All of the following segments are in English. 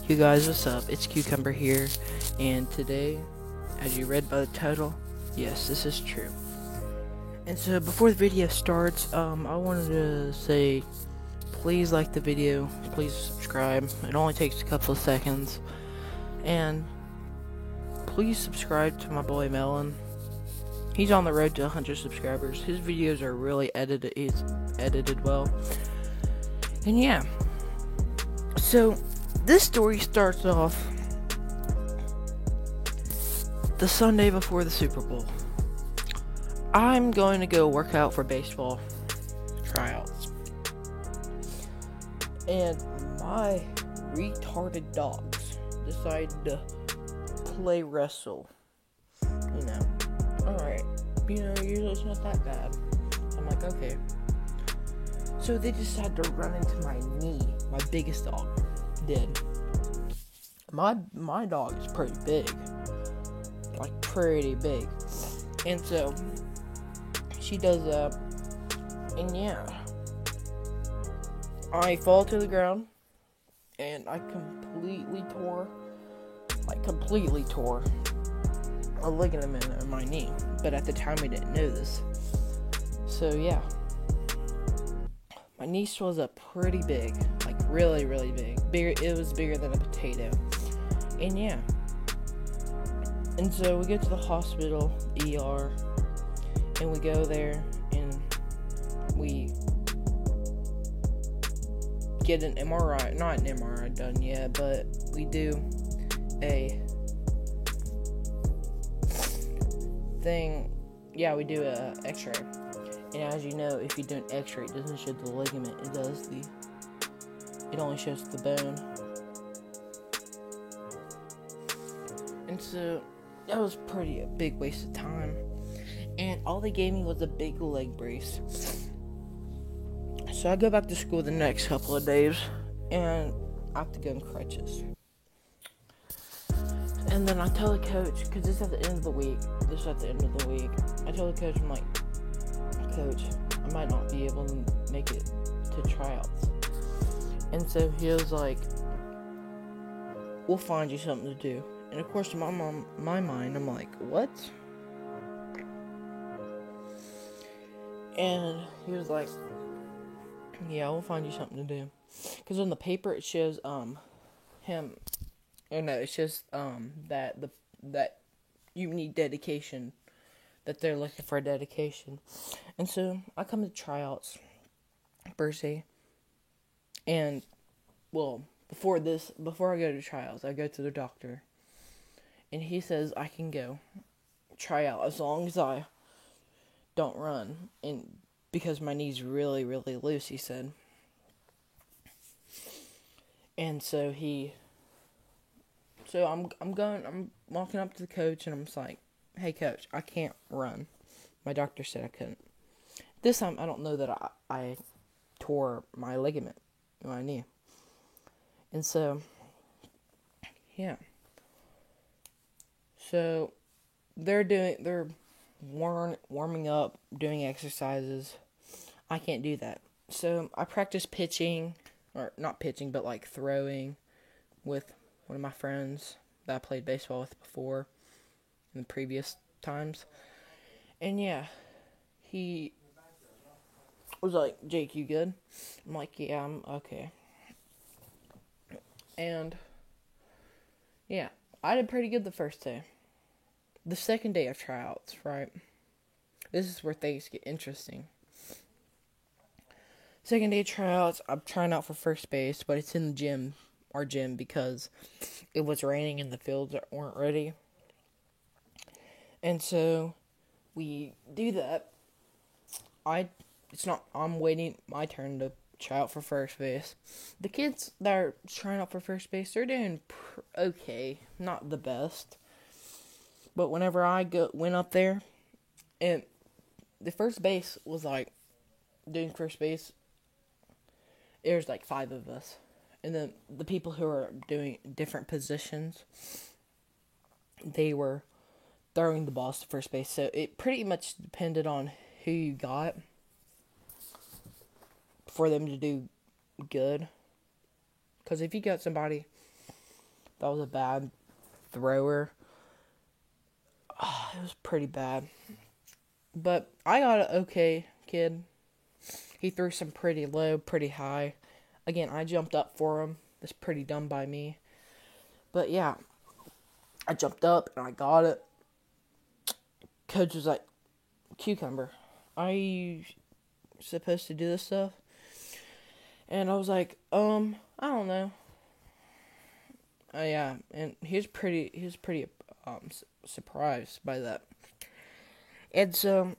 You guys, what's up? It's Cucumber here, and today, as you read by the title, yes, this is true. And so, before the video starts, I wanted to say, please like the video, please subscribe. It only takes a couple of seconds, and please subscribe to my boy Melon. He's on the road to 100 subscribers. His videos are really edited. He's edited well, and yeah. So, this story starts off the Sunday before the Super Bowl. I'm going to go work out for baseball tryouts. And my retarded dogs decided to play wrestle. Alright, usually it's not that bad. I'm like, okay. So they decided to run into my knee. My biggest dog did. My dog is pretty big. Like, pretty big. And so, she does that. And yeah. I fall to the ground. And I completely tore a ligament in my knee. But at the time, I didn't know this. So, yeah. My knee swells up pretty big. Like, really, really big. It was bigger than a potato. And yeah. And so we go to the hospital, ER, and we go there, and we get an MRI, not an MRI done yet, but we do a thing, we do a x-ray. And as you know, if you do an x-ray, it doesn't show the ligament, it only shows the bone. And so, that was a big waste of time. And all they gave me was a big leg brace. So I go back to school the next couple of days, and I have to go in crutches. And then I tell the coach, because this is at the end of the week, I tell the coach, I'm like, Coach, I might not be able to make it to tryouts. And so he was like, we'll find you something to do. And of course, in my mind, I'm like, what? And he was like, yeah, we'll find you something to do. Because on the paper, it shows, him, it shows, that you need dedication, that they're looking for dedication. And so, I come to tryouts, first day, and, well, before I go to tryouts, I go to the doctor. And he says I can go try out as long as I don't run. And because my knee's really, really loose, he said. And so I'm walking up to the coach, and I'm just like, hey coach, I can't run. My doctor said I couldn't. This time I don't know that I tore my ligament in my knee. And so, yeah. So, they're warming up, doing exercises. I can't do that. So, I practice pitching, or not pitching, but like throwing with one of my friends that I played baseball with before in the previous times. And yeah, he was like, Jake, you good? I'm like, yeah, I'm okay. And yeah, I did pretty good the first day. The second day of tryouts, right? This is where things get interesting. Second day of tryouts, I'm trying out for first base, but it's in our gym, because it was raining and the fields weren't ready. And so, we do that. I'm waiting my turn to try out for first base. The kids that are trying out for first base, they're doing okay, not the best. But whenever I went up there, and the first base was like, doing first base, there's like 5 of us. And then the people who are doing different positions, they were throwing the balls to first base. So it pretty much depended on who you got for them to do good. Because if you got somebody that was a bad thrower. It was pretty bad. But I got an okay kid. He threw some pretty low, pretty high. Again, I jumped up for him. That's pretty dumb by me. But yeah, I jumped up and I got it. Coach was like, "Cucumber, are you supposed to do this stuff?" And I was like, I don't know. Yeah, and he was pretty surprised by that. And so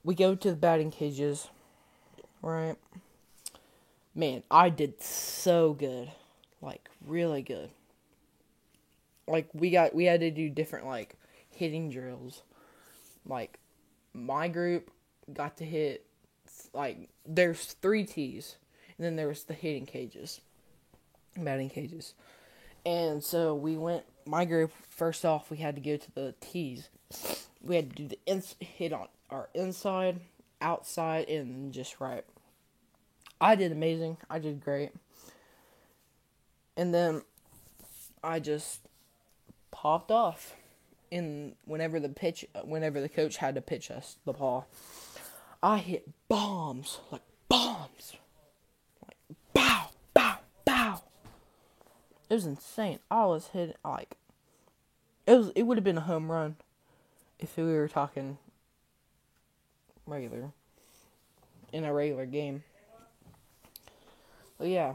we go to the batting cages, right? Man, I did so good, like really good. Like we had to do different like hitting drills. Like my group got to hit like there's 3 tees, and then there was the hitting cages, batting cages. And so we went. My group first off, we had to go to the tees. We had to do the hit on our inside, outside, and just right. I did amazing. I did great. And then I just popped off. And whenever the coach had to pitch us the ball, I hit bombs, like bombs, like bow, bow, bow. It was insane. I was hitting like it would have been a home run if we were talking regular in a regular game. But yeah,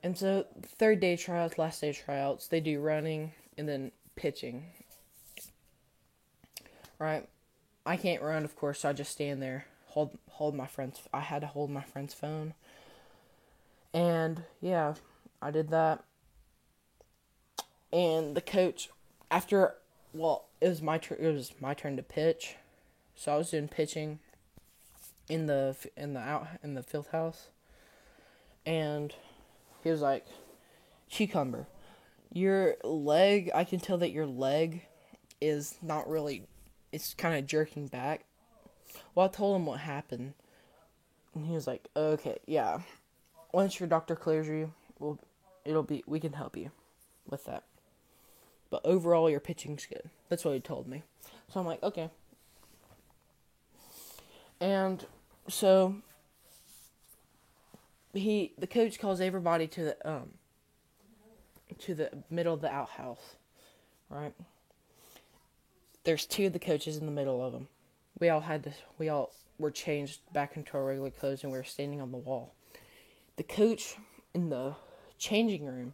and so third day tryouts, last day tryouts, they do running and then pitching. Right, I can't run, of course, so I just stand there, hold my friend's. I had to hold my friend's phone, and yeah, I did that. And the coach, after, well, it was my turn to pitch, so I was doing pitching in the field house, and he was like, "Cucumber, your leg. I can tell that your leg is not really. It's kind of jerking back." Well, I told him what happened, and he was like, "Okay, yeah. Once your doctor clears you, we can help you with that. But overall, your pitching's good." That's what he told me. So I'm like, okay. And so the coach calls everybody to the middle of the outhouse, right? There's 2 of the coaches in the middle of them. We all were changed back into our regular clothes, and we were standing on the wall. The coach in the changing room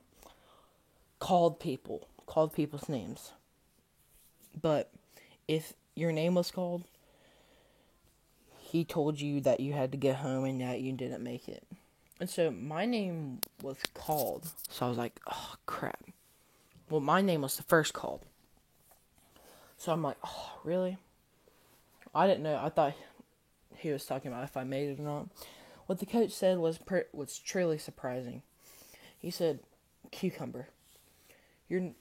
called people's names. But if your name was called, he told you that you had to get home and that you didn't make it. And so my name was called. So I was like, oh, crap. Well, my name was the first called. So I'm like, oh, really? I didn't know. I thought he was talking about if I made it or not. What the coach said was truly surprising. He said, "Cucumber, you're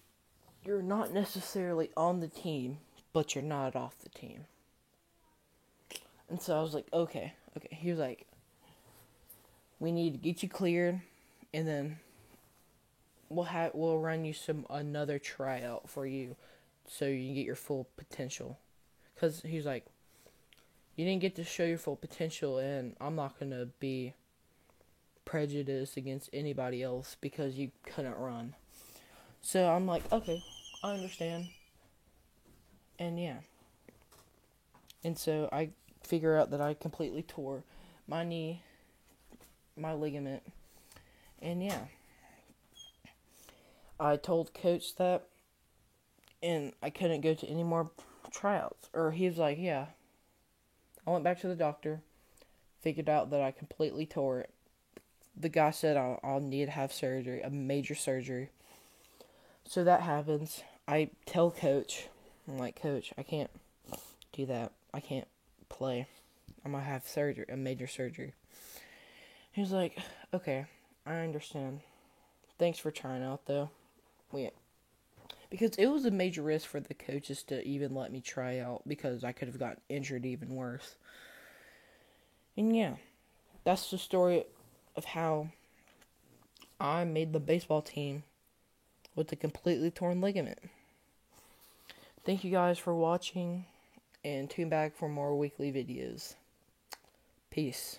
not necessarily on the team, but you're not off the team." And so I was like, okay. He was like, "We need to get you cleared, and then we'll run you another tryout for you, so you can get your full potential." Because he was like, "You didn't get to show your full potential, and I'm not gonna be prejudiced against anybody else because you couldn't run." So I'm like, okay, I understand. And yeah. And so I figure out that I completely tore my knee, my ligament. And yeah. I told coach that, and I couldn't go to any more tryouts. Or he was like, yeah. I went back to the doctor, figured out that I completely tore it. The guy said I'll need to have surgery, a major surgery. So that happens. I tell coach, I'm like, "Coach, I can't do that. I can't play. I'm going to have surgery, a major surgery." He's like, "Okay, I understand. Thanks for trying out, though." Because it was a major risk for the coaches to even let me try out, because I could have gotten injured even worse. And yeah, that's the story of how I made the baseball team with a completely torn ligament. Thank you guys for watching, and tune back for more weekly videos. Peace.